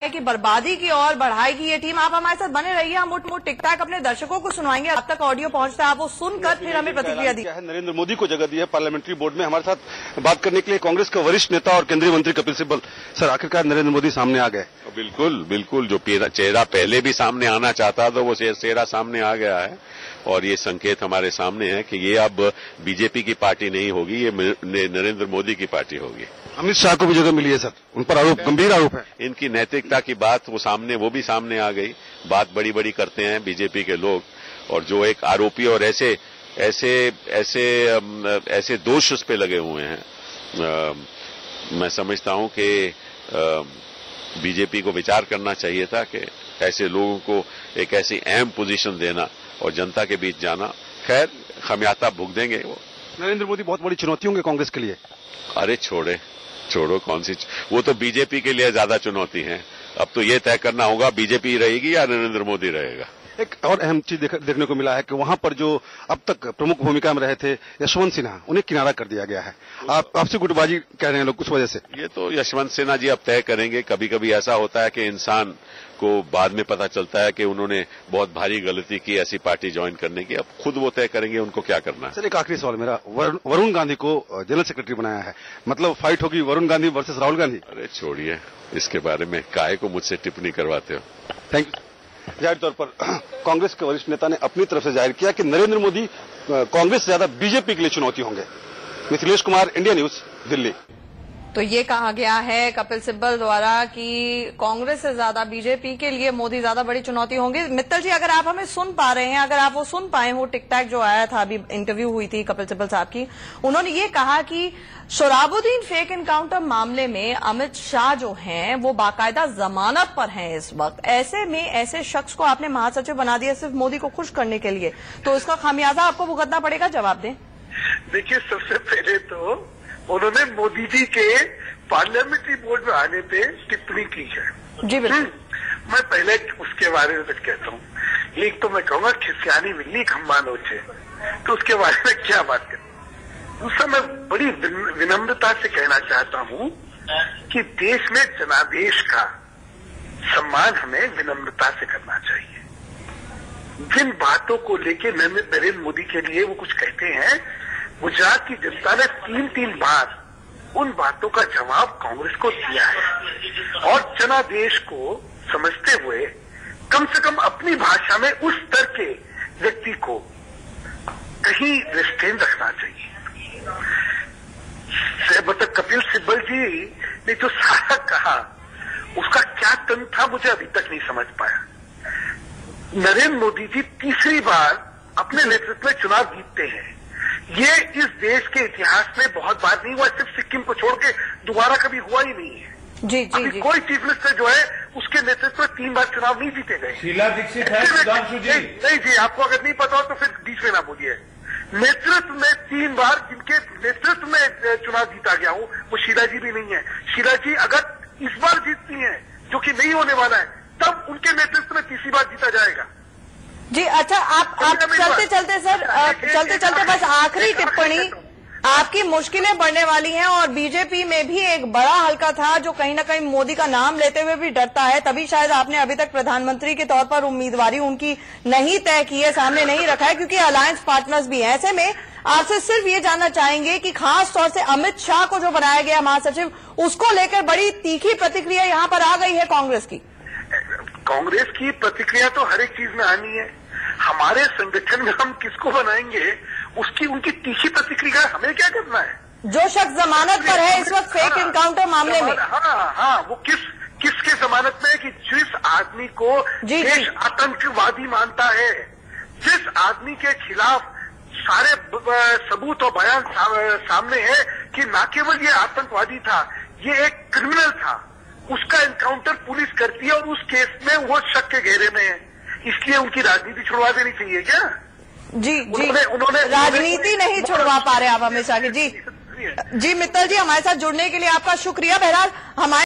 कि बर्बादी की ओर बढ़ाएगी ये टीम। आप हमारे साथ बने रहिए, हम मुठ टिक टाक अपने दर्शकों को सुनाएंगे। अब तक ऑडियो पहुंचता है, आप वो सुनकर फिर हमें प्रतिक्रिया दी। नरेंद्र मोदी को जगह दी है पार्लियामेंट्री बोर्ड में। हमारे साथ बात करने के लिए कांग्रेस का वरिष्ठ नेता और केंद्रीय मंत्री कपिल सिब्बल। सर, आखिरकार नरेंद्र मोदी सामने आ गए। बिल्कुल बिल्कुल, जो चेहरा पहले भी सामने आना चाहता था वो चेहरा सामने आ गया है और ये संकेत हमारे सामने है कि ये अब बीजेपी की पार्टी नहीं होगी, ये नरेंद्र मोदी की पार्टी होगी। अमित शाह को भी जगह मिली है सर, उन पर आरोप, गंभीर आरोप है। इनकी नैतिकता की बात वो भी सामने आ गई। बात बड़ी बड़ी करते हैं बीजेपी के लोग, और जो एक आरोपी और ऐसे दोष उस पे लगे हुए हैं। मैं समझता हूं कि बीजेपी को विचार करना चाहिए था कि ऐसे लोगों को एक ऐसी अहम पोजीशन देना और जनता के बीच जाना। खैर, खमियाजा भुगतेंगे वो। नरेंद्र मोदी बहुत बड़ी चुनौती होंगे कांग्रेस के लिए। अरे छोड़ो कौन सी, वो तो बीजेपी के लिए ज्यादा चुनौती है। अब तो ये तय करना होगा बीजेपी रहेगी या नरेंद्र मोदी रहेगा। एक और अहम चीज देखने को मिला है कि वहां पर जो अब तक प्रमुख भूमिका में रहे थे यशवंत सिन्हा, उन्हें किनारा कर दिया गया है। आपसे गुटबाजी कह रहे हैं लोग कुछ वजह से। ये तो यशवंत सिन्हा जी अब तय करेंगे। कभी कभी ऐसा होता है कि इंसान को बाद में पता चलता है कि उन्होंने बहुत भारी गलती की ऐसी पार्टी ज्वाइन करने की। अब खुद वो तय करेंगे उनको क्या करना है। सर, एक आखिरी सवाल मेरा, वरुण गांधी को जनरल सेक्रेटरी बनाया है, मतलब फाइट होगी वरुण गांधी वर्सेस राहुल गांधी। अरे छोड़िए, इसके बारे में काहे को मुझसे टिप्पणी करवाते हो। Thank you. जाहिर तौर पर कांग्रेस के वरिष्ठ नेता ने अपनी तरफ से जाहिर किया कि नरेंद्र मोदी कांग्रेस से ज्यादा बीजेपी के लिए चुनौती होंगे। Mithilesh Kumar, India news, Delhi. तो ये कहा गया है कपिल सिब्बल द्वारा कि कांग्रेस से ज्यादा बीजेपी के लिए मोदी ज्यादा बड़ी चुनौती होंगे। मित्तल जी, अगर आप हमें सुन पा रहे हैं, अगर आप वो सुन पाए हो, टिक टैक जो आया था, अभी इंटरव्यू हुई थी कपिल सिब्बल साहब की, उन्होंने ये कहा कि सोहराबुद्दीन फेक एनकाउंटर मामले में अमित शाह जो हैं वो बाकायदा जमानत पर हैं इस वक्त। ऐसे में ऐसे शख्स को आपने महासचिव बना दिया सिर्फ मोदी को खुश करने के लिए, तो इसका खामियाजा आपको भुगतना पड़ेगा। जवाब दें। देखिए, सबसे पहले तो उन्होंने मोदी जी के पार्लियामेंट्री बोर्ड में आने पे टिप्पणी की है। जी बिल्कुल। मैं पहले उसके बारे में कुछ कहता हूँ। एक तो मैं कहूँगा खिसियानी बिल्ली खम्बा नोचे, तो उसके बारे में क्या बात करें। दूसरा, मैं बड़ी विनम्रता से कहना चाहता हूँ कि देश में जनादेश का सम्मान हमें विनम्रता से करना चाहिए। जिन बातों को लेके नरेंद्र मोदी के लिए वो कुछ कहते हैं, गुजरात की जनता ने तीन बार उन बातों का जवाब कांग्रेस को दिया है, और जनादेश को समझते हुए कम से कम अपनी भाषा में उस स्तर के व्यक्ति को कहीं रिस्ट्रेन रखना चाहिए। मतलब कपिल सिब्बल जी ने जो सारा कहा, उसका क्या तंत्र था, मुझे अभी तक नहीं समझ पाया। नरेंद्र मोदी जी तीसरी बार अपने नेतृत्व में चुनाव जीतते हैं। ये इस देश के इतिहास में बहुत बार नहीं हुआ, सिर्फ सिक्किम को छोड़ के दोबारा कभी हुआ ही नहीं है। जी। कोई चीफ मिनिस्टर जो है उसके नेतृत्व में 3 बार चुनाव नहीं जीते गए। शीला दीक्षित है, सुधांशु जी। नहीं जी, आपको अगर नहीं पता हो तो फिर बीच में ना बोलिए। नेतृत्व में 3 बार जिनके नेतृत्व में चुनाव जीता गया हूं, वो शीला जी भी नहीं है। शीला जी अगर इस बार जीतती हैं, जो कि नहीं होने वाला है, तब उनके नेतृत्व में तीसरी बार जीता जाएगा। जी अच्छा, आप चलते चलते बस आखिरी टिप्पणी। आपकी मुश्किलें बढ़ने वाली हैं और बीजेपी में भी एक बड़ा हल्का था जो कहीं ना कहीं मोदी का नाम लेते हुए भी डरता है, तभी शायद आपने अभी तक प्रधानमंत्री के तौर पर उम्मीदवारी उनकी नहीं तय की है, सामने नहीं रखा है, क्योंकि अलायंस पार्टनर्स भी हैं। ऐसे में आपसे सिर्फ ये जानना चाहेंगे कि खास तौर से अमित शाह को जो बनाया गया महासचिव, उसको लेकर बड़ी तीखी प्रतिक्रिया यहाँ पर आ गई है कांग्रेस की। कांग्रेस की प्रतिक्रिया तो हर एक चीज में आनी है। हमारे संगठन में हम किसको बनाएंगे, उसकी उनकी तीखी प्रतिक्रिया हमें क्या करना है। जो शख्स जमानत पर है इस वक्त फेक एनकाउंटर मामले में, हाँ, वो किसके जमानत में है कि जिस आदमी को देश आतंकवादी मानता है, जिस आदमी के खिलाफ सारे सबूत और बयान सामने है कि न केवल ये आतंकवादी था, ये एक क्रिमिनल था, उसका एनकाउंटर पुलिस करती है और उस केस में वो शक के घेरे में है। इसलिए उनकी राजनीति छुड़वा देनी चाहिए क्या? जी उन्होंने राजनीति नहीं छुड़वा पा रहे आप हमेशा की। जी मित्तल जी, हमारे साथ जुड़ने के लिए आपका शुक्रिया। बहरहाल हमारे